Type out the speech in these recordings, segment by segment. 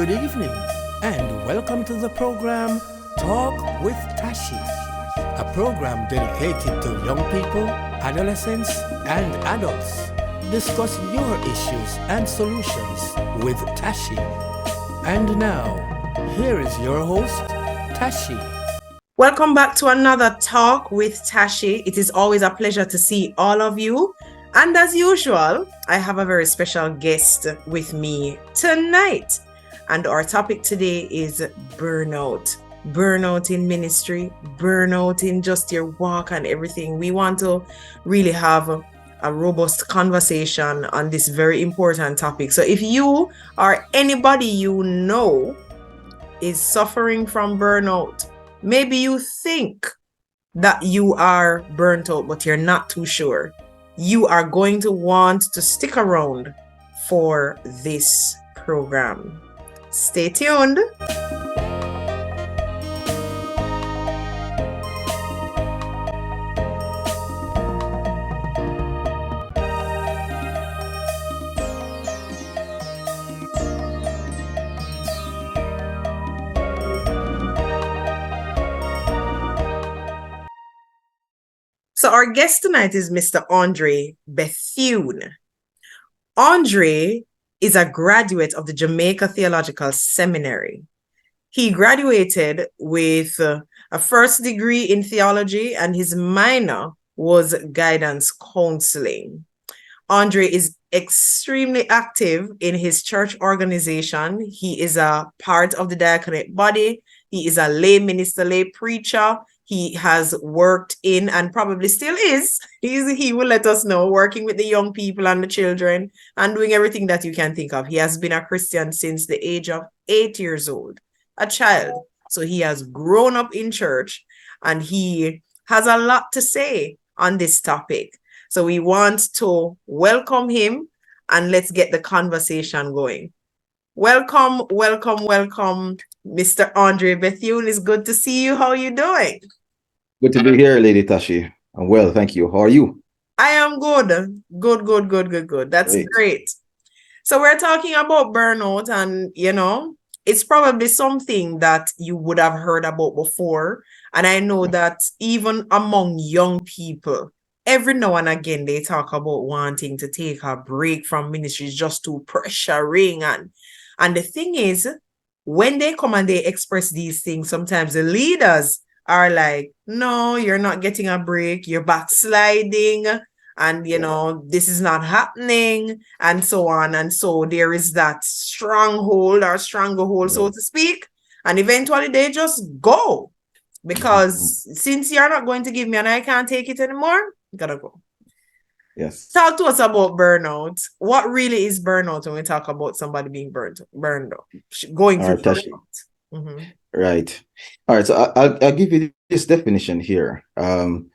Good evening, and welcome to the program Talk with Tashi, a program dedicated to young people, adolescents, and adults. Discuss your issues and solutions with Tashi. And now, here is your host, Tashi. Welcome back to another Talk with Tashi. It is always a pleasure to see all of you. And as usual, I have a very special guest with me tonight. And our topic today is burnout. Burnout in ministry, burnout in just your walk and everything. We want to really have a robust conversation on this very important topic. So if you or anybody you know is suffering from burnout, maybe you think that you are burnt out, but you're not too sure, you are going to want to stick around for this program. Stay tuned. So our guest tonight is Mr. Andre Bethune. Andre is a graduate of the Jamaica Theological Seminary. He graduated with a first degree in theology, and his minor was guidance counseling. Andre is extremely active in his church organization. He is a part of the diaconate body. He is a lay minister, lay preacher. He has worked in, and probably still is, he will let us know, working with the young people and the children and doing everything that you can think of. He has been a Christian since the age of 8 years old, a child. So he has grown up in church, and he has a lot to say on this topic. So we want to welcome him, and let's get the conversation going. Welcome, Mr. Andre Bethune. It's good to see you. How are you doing? Good to be here, Lady Tashi. I'm well, thank you. How are you? I am good. Good. That's great. So we're talking about burnout, and it's probably something that you would have heard about before. And I know that even among young people, every now and again, they talk about wanting to take a break from ministries, just too pressuring. And the thing is, when they come and they express these things, sometimes the leaders are like, no, you're not getting a break, you're backsliding, and this is not happening, and so on. And so there is that stronghold, so to speak, and eventually they just go, because since you're not going to give me and I can't take it anymore, you gotta go. Yes. Talk to us about burnout. What really is burnout when we talk about somebody being burned out, going through burnout? Mm-hmm. Right. All right. So I'll give you this definition here. I'm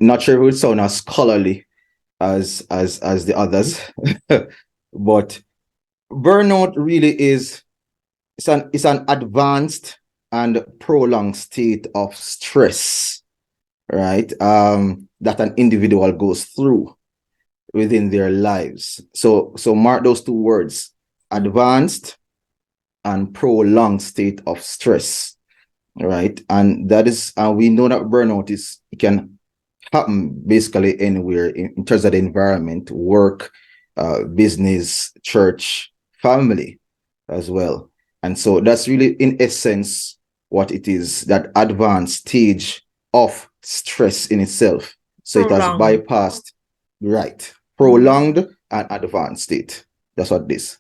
not sure if it would sound as scholarly as the others, but burnout really is it's an advanced and prolonged state of stress, right? That an individual goes through within their lives. So mark those two words: advanced and prolonged state of stress, right? And that is, we know that burnout it can happen basically anywhere in terms of the environment, work, business, church, family as well. And so that's really, in essence, what it is, that advanced stage of stress in itself. So it has bypassed, right, prolonged and advanced state. That's what it is.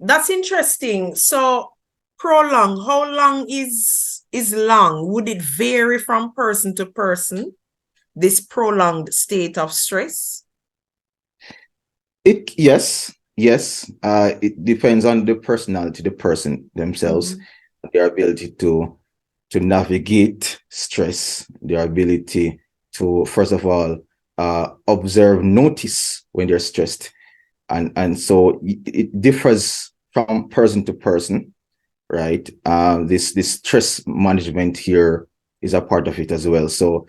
That's interesting. So prolonged, how long is long? Would it vary from person to person, this prolonged state of stress? Yes. It depends on the personality, the person themselves, their ability to navigate stress, their ability to, first of all, observe, notice when they're stressed. And so it differs from person to person, right? This stress management here is a part of it as well. So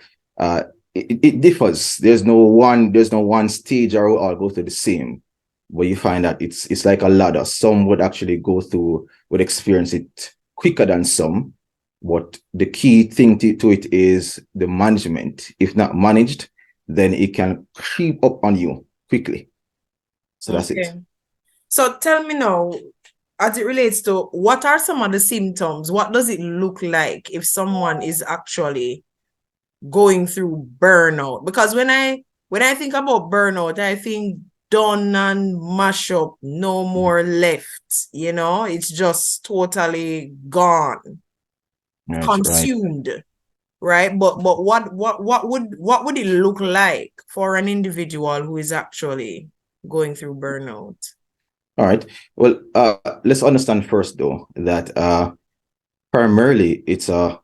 it differs. There's no one stage, or we all go through the same. where you find that it's like a ladder. Some would actually would experience it quicker than some. But the key thing to it is the management. If not managed, then it can creep up on you quickly. So that's it. Okay. So tell me now, as it relates to what are some of the symptoms? What does it look like if someone is actually going through burnout? Because when I think about burnout, I think done and mash up, no more left. It's just totally gone, Right. consumed, right? But what would it look like for an individual who is actually going through burnout? All right. Well, let's understand first though that primarily it's a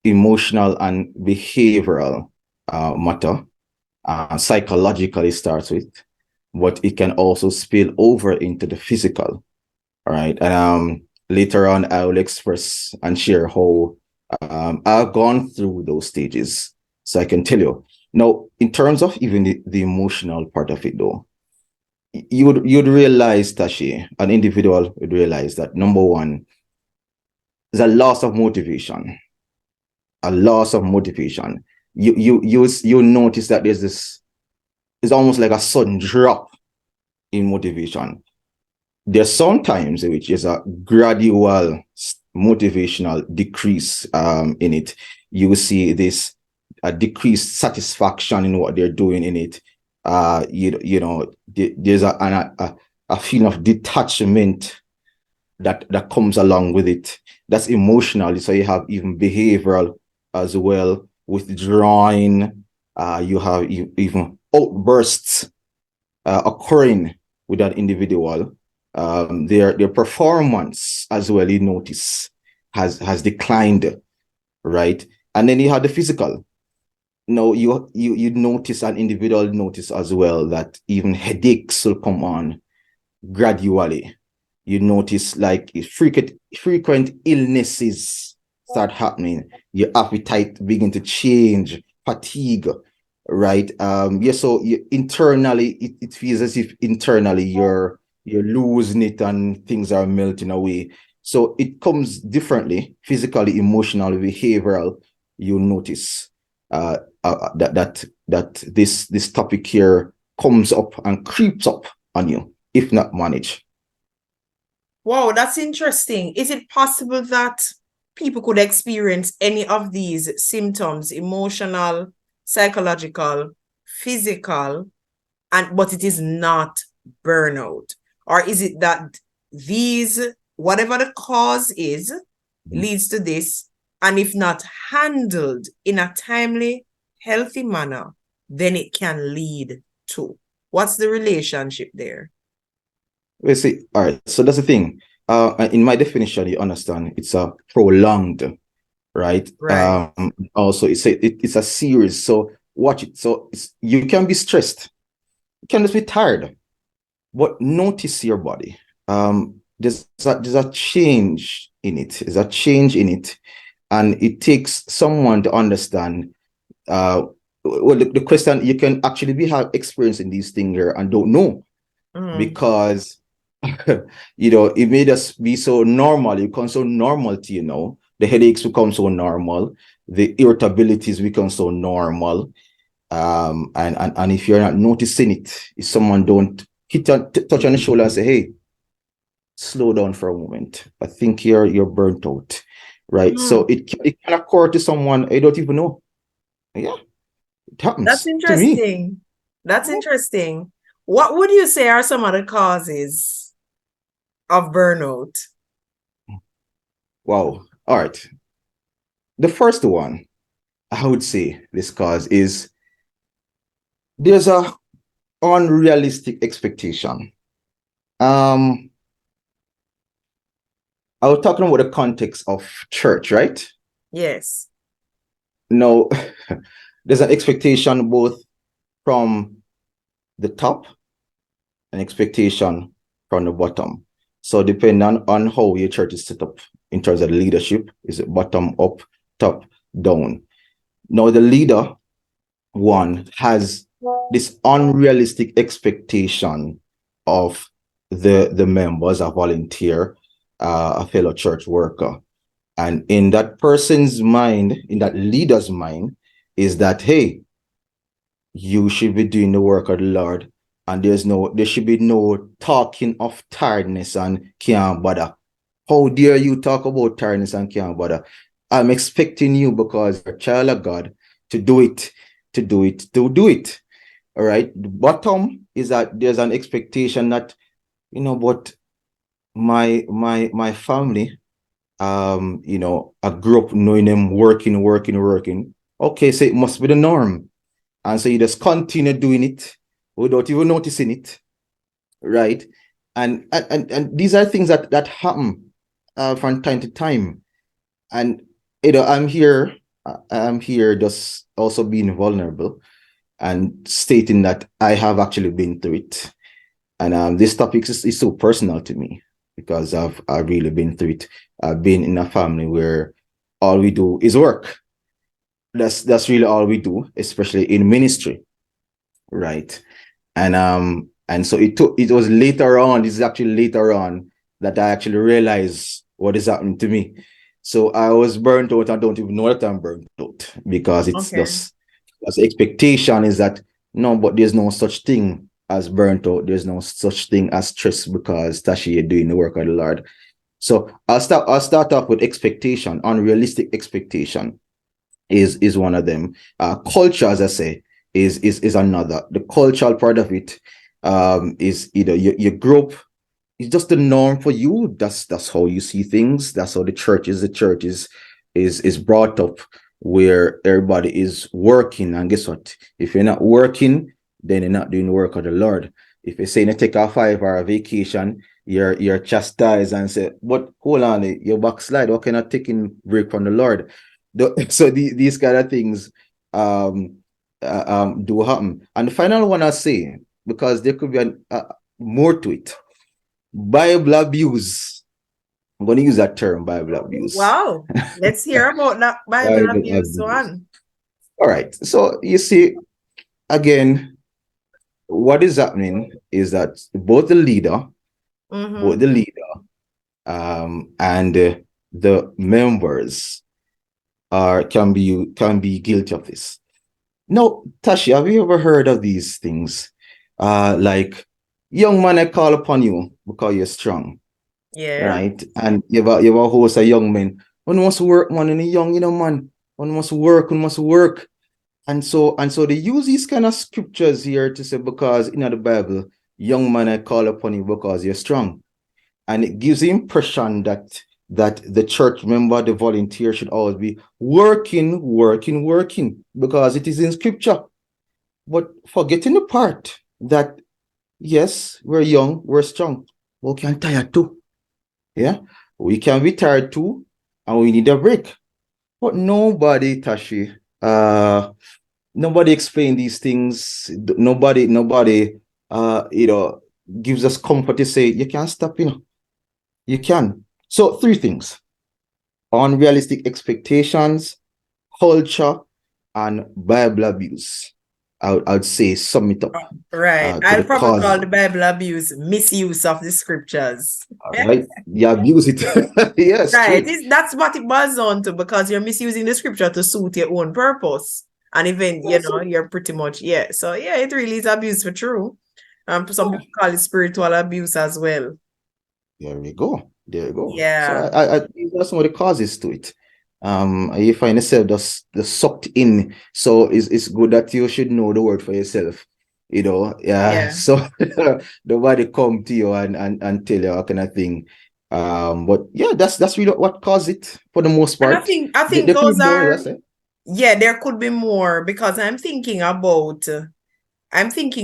emotional and behavioral matter. Psychologically starts with, but it can also spill over into the physical. All right. And later on, I will express and share how I've gone through those stages. So I can tell you. Now, in terms of even the emotional part of it though, you'd realize, Tashi, an individual would realize that number one, there's a loss of motivation. A loss of motivation. You notice that it's almost like a sudden drop in motivation. There's sometimes which is a gradual motivational decrease in it. You will see this a decreased satisfaction in what they're doing in it. There's a feeling of detachment that comes along with it. That's emotional. So you have even behavioral as well, withdrawing. You have even outbursts occurring with that individual. Their performance as well, you notice, has declined, right? And then you have the physical. No, you notice, an individual notice as well that even headaches will come on gradually. You notice like frequent illnesses start happening. Your appetite begin to change, fatigue, right? So internally, it feels as if internally you're losing it and things are melting away. So it comes differently, physically, emotionally, behavioral. You notice that this topic here comes up and creeps up on you if not managed. Wow, that's interesting. Is it possible that people could experience any of these symptoms, emotional, psychological, physical, but it is not burnout? Or is it that these, whatever the cause is, leads to this, and if not handled in a timely, healthy manner, then it can lead to? What's the relationship there? We see. All right. So that's the thing. In my definition, you understand it's a prolonged, right? Right. Also, it's a series. So watch it. So you can be stressed, you can just be tired, but notice your body. There's a change in it. There's a change in it, and it takes someone to understand. Well, the question, you can actually be experiencing these things here and don't know, because it made us be so normal. It becomes so normal to the headaches become so normal, the irritabilities become so normal. And if you're not noticing it, if someone don't touch on the shoulder and say, hey, slow down for a moment, I think you're burnt out, right? So it can occur to someone I don't even know. Yeah, it That's happens to me. interesting. That's interesting. What would you say are some of the causes of burnout? Wow. All right. The first one I would say this cause is there's a unrealistic expectation. I was talking about the context of church, right? Yes. No, there's an expectation both from the top and expectation from the bottom. So depending on how your church is set up in terms of leadership, is it bottom up, top down? Now the leader one has this unrealistic expectation of the members, a volunteer, a fellow church worker. And in that person's mind, in that leader's mind, is that, hey, you should be doing the work of the Lord, and there should be no talking of tiredness and can't bother. How dare you talk about tiredness and can't bother? I'm expecting you, because you're a child of God, to do it. All right. The bottom is that there's an expectation that, but my family, I grew up knowing them working. Okay, so it must be the norm. And so you just continue doing it without even noticing it, right? And these are things that happen from time to time. And I'm here just also being vulnerable and stating that I have actually been through it. And this topic is so personal to me, because I've really been through it. I've been in a family where all we do is work. That's really all we do, especially in ministry, right? And so it was later on. This is actually later on that I actually realized what is happening to me. So I was burnt out. I don't even know that I'm burnt out, because it's just, as the expectation is that no, but there's no such thing as burnt out. There's no such thing as stress, because Tashi, you're doing the work of the Lord. So I'll start off with expectation. Unrealistic expectation is one of them. Culture, as I say, is another. The cultural part of it is either your group is just the norm for you. That's how you see things. That's how the church is brought up, where everybody is working. And guess what? If you're not working, then you're not doing the work of the Lord. If you're saying you take a 5-hour vacation, you're chastised and say, but hold on, you're backslide. What kind of taking break from the Lord? So these kind of things do happen. And the final one I say, because there could be more to it, Bible abuse. I'm going to use that term, Bible abuse. Wow. Let's hear about that Bible abuse one. All right. So you see, again, what is happening is that both the leader, and the members can be guilty of this. Now, Tashi, have you ever heard of these things? Like, young man, I call upon you because you're strong. Yeah. Right. And you have a host of young men. One must work, man, and a young, man. One must work. And so they use these kind of scriptures here to say, because in the Bible, young man, I call upon you because you're strong. And it gives the impression that the church member, the volunteer, should always be working, because it is in scripture. But forgetting the part that, yes, we're young, we're strong, but we can tire too. Yeah, we can be tired too, and we need a break. But nobody, Tashi, nobody explain these things. Nobody, gives us comfort to say you can't stop. You can. So 3 things: unrealistic expectations, culture, and Bible abuse. I'd say sum it up. Right. I'll probably call the Bible abuse misuse of the scriptures. Right? You abuse it. Yes. Right. That's what it boils on to, because you're misusing the scripture to suit your own purpose. And even, you're pretty much, So, it really is abuse for true. Some people call it spiritual abuse as well. There we go. Yeah. So I that's some of the causes to it. You find yourself just sucked in. So it's good that you should know the word for yourself. So nobody come to you and tell you that kind of thing. But that's really what caused it for the most part. And I think those are, there could be more, because I'm thinking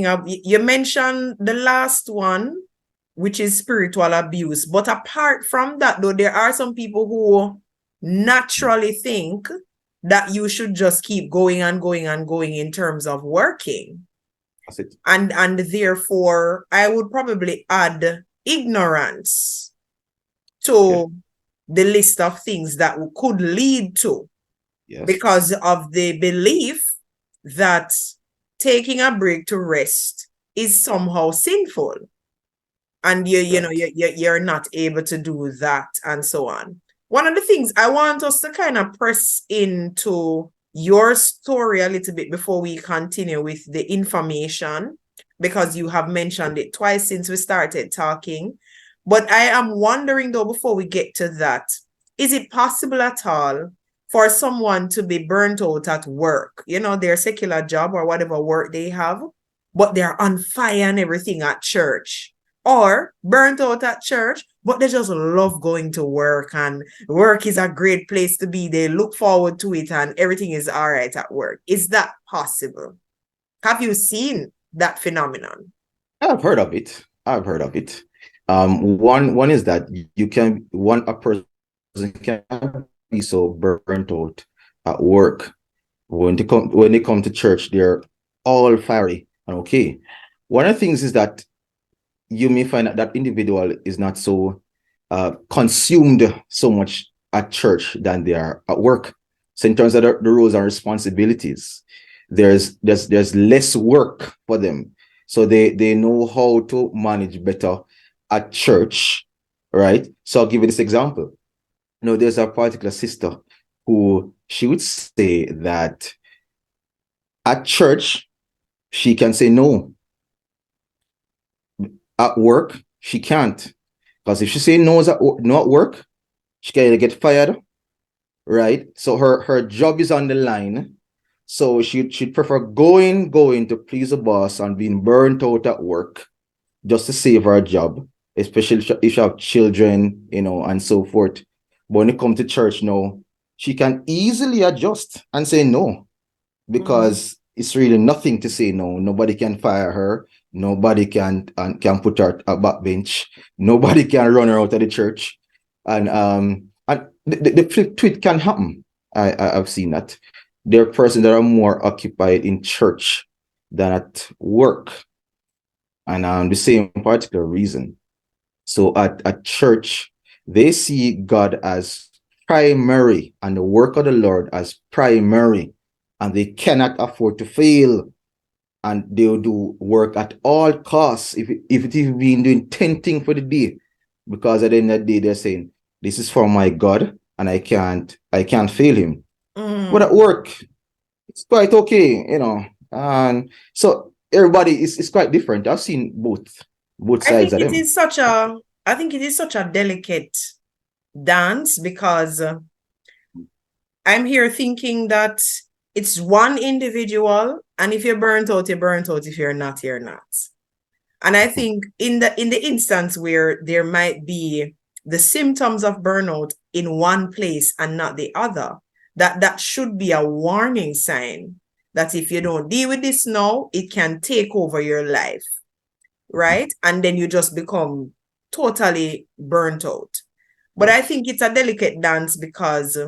of, you mentioned the last one, which is spiritual abuse. But apart from that, though, there are some people who naturally think that you should just keep going and going and going in terms of working. That's it. And therefore, I would probably add ignorance to the list of things that could lead to. Yes. Because of the belief that taking a break to rest is somehow sinful. and you know Right. you're not able to do that and so on. One of the things I want us to kind of press into your story a little bit before we continue with the information, because you have mentioned it twice since we started talking. But I am wondering though, before we get to that, is it possible at all for someone to be burnt out at work, their secular job or whatever work they have, but they're on fire and everything at church? Or burnt out at church, but they just love going to work, and work is a great place to be. They look forward to it and everything is all right at work. Is that possible? Have you seen that phenomenon? I've heard of it. I've heard of it. One is that a person can be so burnt out at work. When they come to church, they're all fiery and okay. One of the things is that you may find that individual is not so consumed so much at church than they are at work. So in terms of the roles and responsibilities, there's less work for them. So they know how to manage better at church, right? So I'll give you this example. There's a particular sister who she would say that at church she can say no. At work, she can't. Because if she say no at work, she can either get fired, right? So her job is on the line. So she'd prefer going to please the boss and being burnt out at work just to save her job, especially if she have children, and so forth. But when it comes to church now, she can easily adjust and say no, because it's really nothing to say no. Nobody can fire her. Nobody can put her at a backbench. Nobody can run her out of the church. And the flip tweet can happen. I've seen that. There are persons that are more occupied in church than at work, and the same particular reason. So at church, they see God as primary and the work of the Lord as primary, and they cannot afford to fail. And they'll do work at all costs, if it even been doing 10 things for the day, because at the end of the day, they're saying, this is for my God, and I can't fail him. But at work, it's quite okay. And so everybody is quite different. I've seen both I sides think of it them. is such a I think it is such a delicate dance, because I'm here thinking that it's one individual, and if you're burnt out, you're burnt out. If you're not, you're not. And I think in the instance where there might be the symptoms of burnout in one place and not the other, that should be a warning sign that if you don't deal with this now, it can take over your life, right? And then you just become totally burnt out. But I think it's a delicate dance, because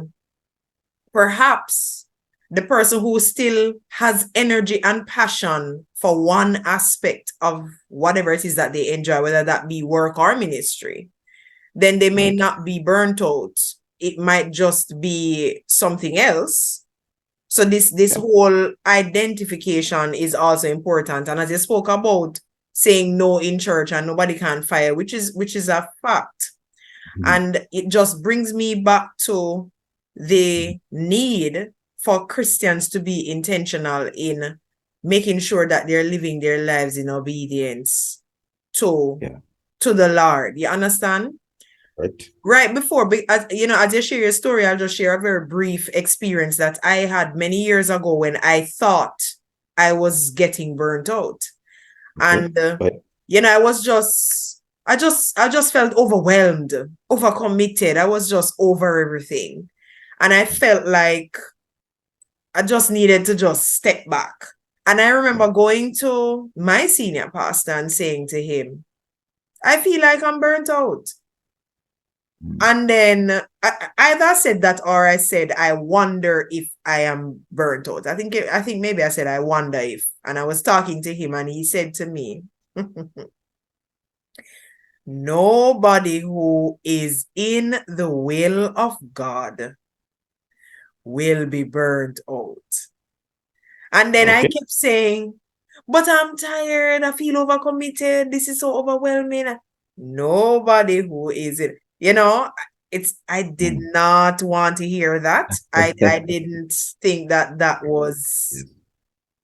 perhaps the person who still has energy and passion for one aspect of whatever it is that they enjoy, whether that be work or ministry, then they may Right. not be burnt out. It might just be something else. So this Yeah. whole identification is also important. And as you spoke about saying no in church and nobody can fire, which is a fact. Mhm. And it just brings me back to the need for Christians to be intentional in making sure that they're living their lives in obedience to Yeah. to the Lord. You understand? Right. Right before, as you share your story, I'll just share a very brief experience that I had many years ago when I thought I was getting burnt out. Okay. And Right. I was just felt overwhelmed, overcommitted. I was just over everything. And I felt like I just needed to just step back. And I remember going to my senior pastor and saying to him, I feel like I'm burnt out. Mhm. And then I either said that, or I said, I wonder if I am burnt out. I think maybe I said, I wonder if. And I was talking to him and he said to me, nobody who is in the will of God will be burned out. And then I Okay. kept saying, but I'm tired. I feel overcommitted. This is so overwhelming. Nobody who is it, I did Mm. not want to hear that. I didn't think that that was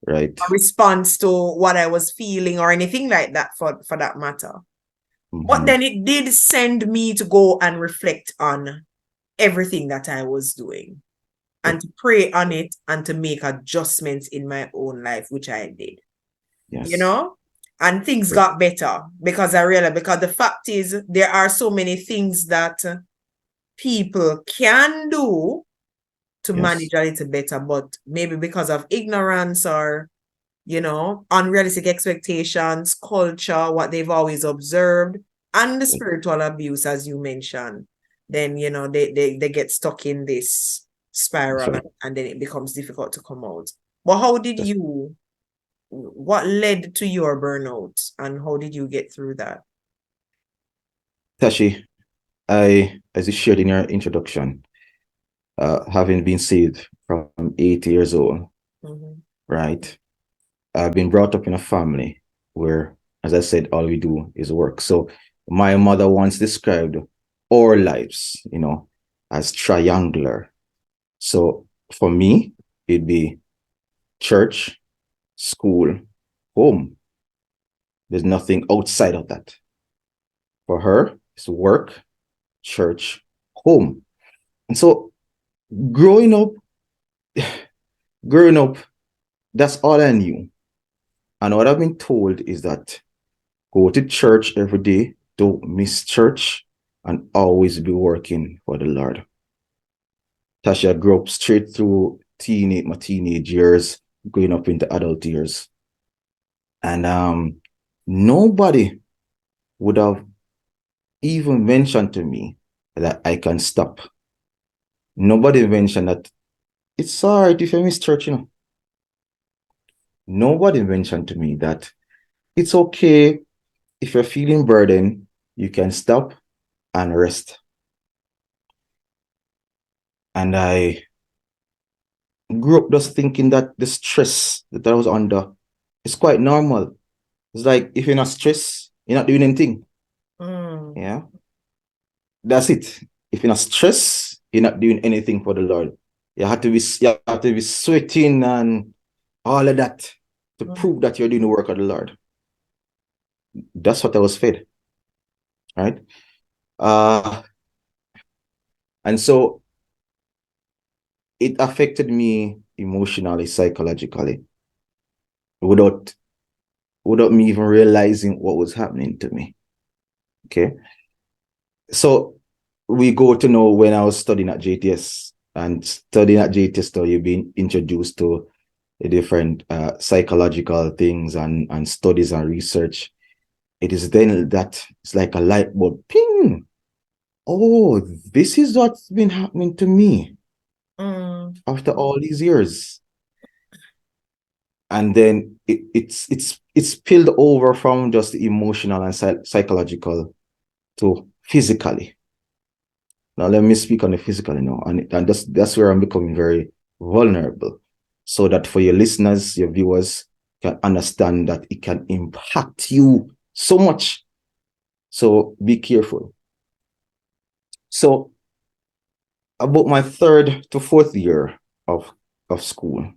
Right. a response to what I was feeling or anything like that for that matter. But Mhm. then it did send me to go and reflect on everything that I was doing Yeah. and to pray on it and to make adjustments in my own life, which I did, you Yes. know? And things Right. got better because I realized, because the fact is, there are so many things that people can do to Yes. manage a little better, but maybe because of ignorance or, unrealistic expectations, culture, what they've always observed, and the Right. spiritual abuse, as you mentioned, then, they get stuck in this That's spiral, right. and then it becomes difficult to come out. But how did That's what led to your burnout, and how did you get through that? Tashi, as you shared in your introduction, having been saved from 8 years old, Mhm. right? I've been brought up in a family where, as I said, all we do is work. So my mother once described our lives, as triangular. So for me, it'd be church, school, home. There's nothing outside of that. For her, it's work, church, home. And so growing up, growing up, that's all I knew. And what I've been told is that go to church every day, don't miss church, and always be working for the Lord. Tasha grew up straight through my teenage years, growing up into adult years. And nobody would have even mentioned to me that I can stop. Nobody mentioned that it's all right if I miss church. Nobody mentioned to me that it's okay if you're feeling burdened, you can stop and rest. And I grew up just thinking that the stress that I was under is quite normal. It's like if you're not stressed, you're not doing anything. Mm, Yeah. That's it. If you're not stressed, you're not doing anything for the Lord. You have to be sweating and all of that to mm, prove that you're doing the work of the Lord. That's what I was fed. Right. Uh and so it affected me emotionally, psychologically, without without me even realizing what was happening to me. Okay. So we go to know when I was studying at JTS, and studying at JTS, so you've been introduced to the different psychological things and studies and research. It is then that it's like a light bulb, ping. Oh, this is what's been happening to me mm, after all these years. And then it's spilled over from just emotional and psychological to physically. Now let me speak on the physical, and that's where I'm becoming very vulnerable, so that for your listeners, your viewers can understand that it can impact you so much. So be careful. So about my third to fourth year of school,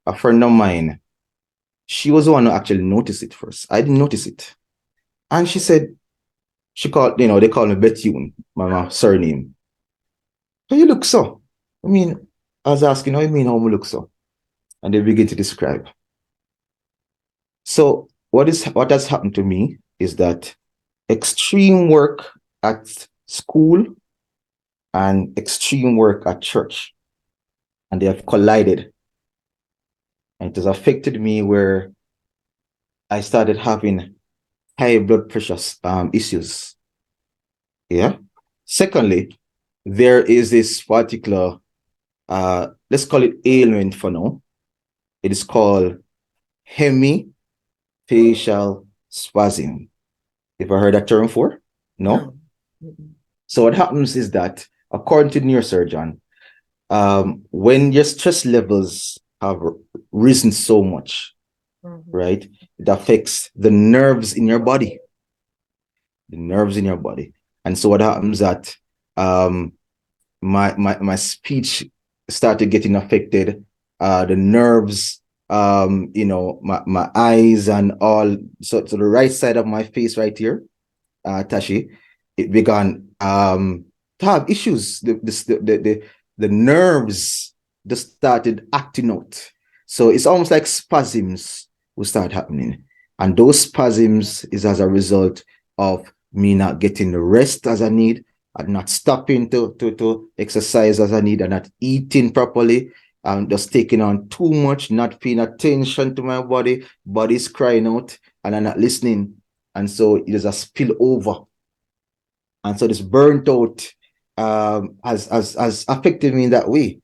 a friend of mine, she was the one who actually noticed it first. I didn't notice it. And she said, she called, they call me Bethune, my surname. How you look so? I mean, I was asking, how you mean how I look so? And they begin to describe. So what has happened to me is that extreme work at school and extreme work at church, and they have collided. And it has affected me where I started having high blood pressure issues. Yeah. Secondly, there is this particular, let's call it ailment for now. It is called hemifacial spasm. Have I heard that term before? No? no. Mm, So what happens is that, according to the neurosurgeon, when your stress levels have risen so much, mhm, right, it affects the nerves in your body. the nerves in your body. And so what happens that my speech started getting affected, the nerves, my eyes and all. So to the right side of my face right here, Tashi, it began to have issues. The nerves just started acting out. So it's almost like spasms will start happening. And those spasms is as a result of me not getting the rest as I need, and not stopping to exercise as I need, and not eating properly, and just taking on too much, not paying attention to my body, body's crying out, and I'm not listening. And so it is a spillover. And so this burnt out has affected me in that way.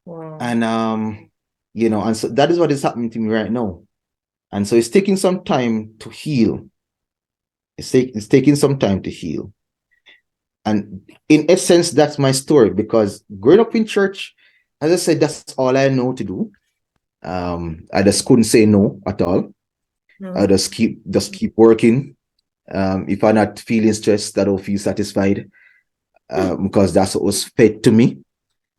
Wow. And and so that is what is happening to me right now. And so it's taking some time to heal. It's taking some time to heal. And in essence, that's my story, because growing up in church, as I said, that's all I know to do. I just couldn't say no at all. I just keep working. If I'm not feeling stressed, I don't feel satisfied, because that's what was fed to me.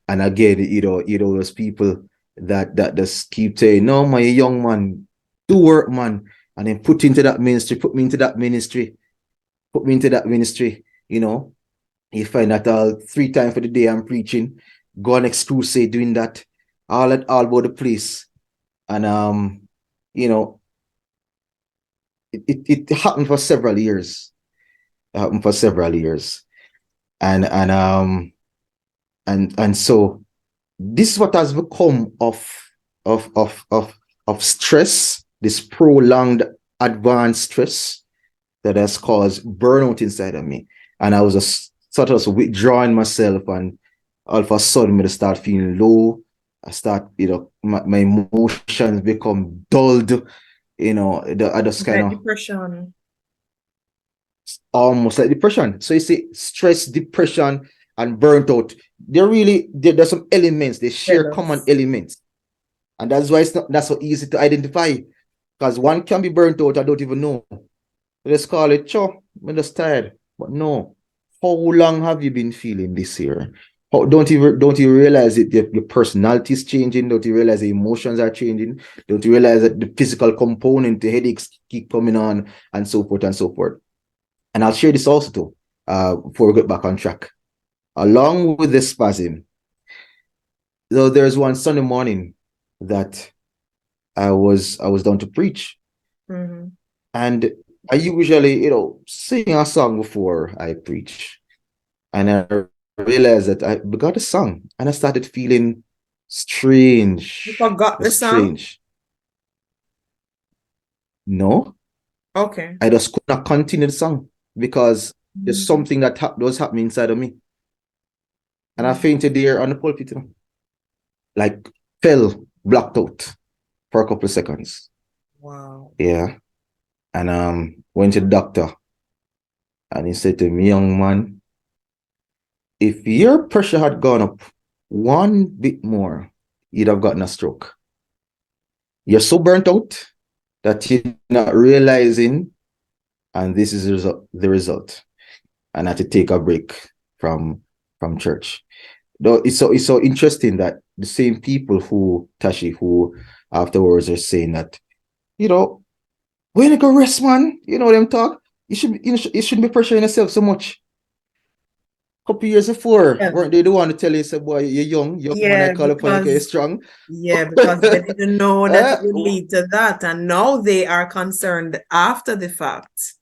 And again, those people that just keep saying, "No, my young man, do work, man," and then put me into that ministry. You find that all 3 times for the day I'm preaching, go on next crusade doing that, all about the place. And it happened for several years. And so this is what has become of stress, this prolonged advanced stress that has caused burnout inside of me. And I was just sort of withdrawing myself, and all of a sudden I start feeling low. I start, my emotions become dulled. I just kind of depression. Almost like depression. So you see, stress, depression, and burnt out. There's some elements. They share common elements, and that's why it's not that's so easy to identify. Because one can be burnt out, I don't even know. Let's call it, I'm just tired. But no, how long have you been feeling this year? Don't you realize it? Your personality is changing. Don't you realize the emotions are changing? Don't you realize that the physical component, the headaches keep coming on, and so forth and so forth. And I'll share this also too, before we get back on track. Along with this spasm, though, there's one Sunday morning that I was down to preach, and I usually, sing a song before I preach, and I realized that I got a song, and I started feeling strange. You forgot the song? No. Okay. I just could not continue the song because there's something that was happening inside of me, and I fainted there on the pulpit, like fell, blacked out for a couple of seconds. Wow. Yeah. And went to the doctor, and he said to me, "Young man, if your pressure had gone up one bit more, you'd have gotten a stroke. You're so burnt out that you're not realizing, and this is the result." And I had to take a break from church. Though it's so interesting that the same people Tashi, who afterwards are saying that, when you go rest, man, them talk. You shouldn't be pressuring yourself so much. A couple years before, weren't they the one to tell you, say, boy, you're young, man, I call upon you because you're strong. Yeah, because they didn't know that it would lead to that. And now they are concerned after the fact.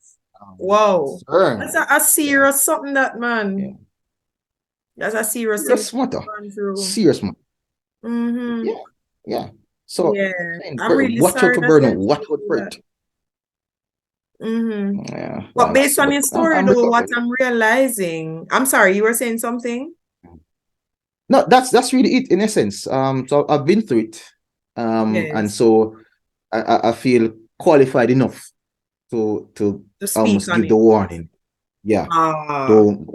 Wow. That's a serious something, that, man. Yeah. That's a serious matter. Serious matter. Yeah. So I'm really watch sorry out for burnout. Watch out for it. Yeah. But based on your story, though, what I'm realizing, I'm sorry, you were saying something? No, that's really it in essence. So I've been through it. And so I feel qualified enough to almost give the warning. Yeah. Don't.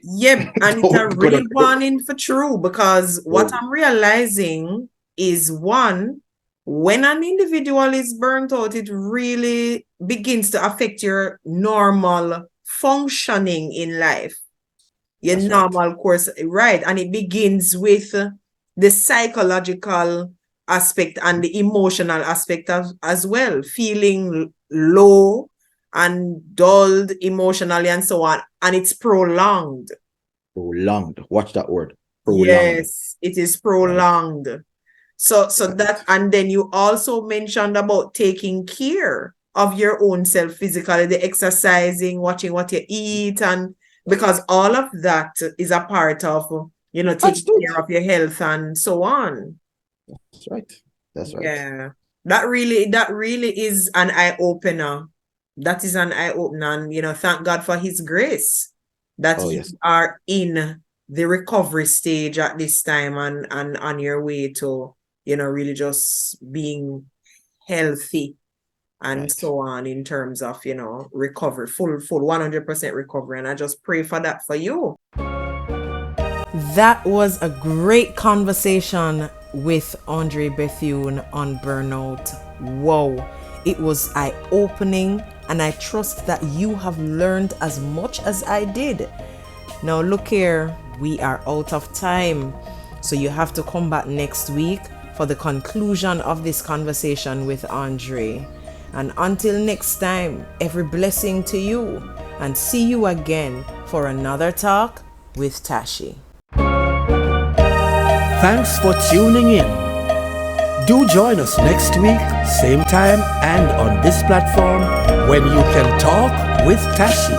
Yeah, and it's a real warning for true, because what I'm realizing is, one, when an individual is burnt out, it really begins to affect your normal functioning in life. Your That's normal course, right? And it begins with the psychological aspect and the emotional aspect as well, feeling low and dulled emotionally and so on. And it's prolonged. Prolonged. Watch that word. Prolonged. Yes, it is prolonged. So that, and then you also mentioned about taking care of your own self physically, the exercising, watching what you eat, and because all of that is a part of, taking care of your health and so on. That's right. That's right. Yeah. That really is an eye-opener. That is an eye-opener. And, thank God for his grace that you are in the recovery stage at this time and on your way to, really just being healthy and so on in terms of, recovery, full 100% recovery. And I just pray for that for you. That was a great conversation with Andre Bethune on burnout. Wow, it was eye-opening, and I trust that you have learned as much as I did. Now look here, we are out of time, so you have to come back next week for the conclusion of this conversation with Andre. And until next time, every blessing to you, and see you again for another talk with Tashi. Thanks for tuning in. Do join us next week, same time and on this platform, when you can talk with Tashi.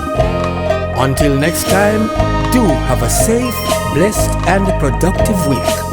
Until next time, do have a safe, blessed and productive week.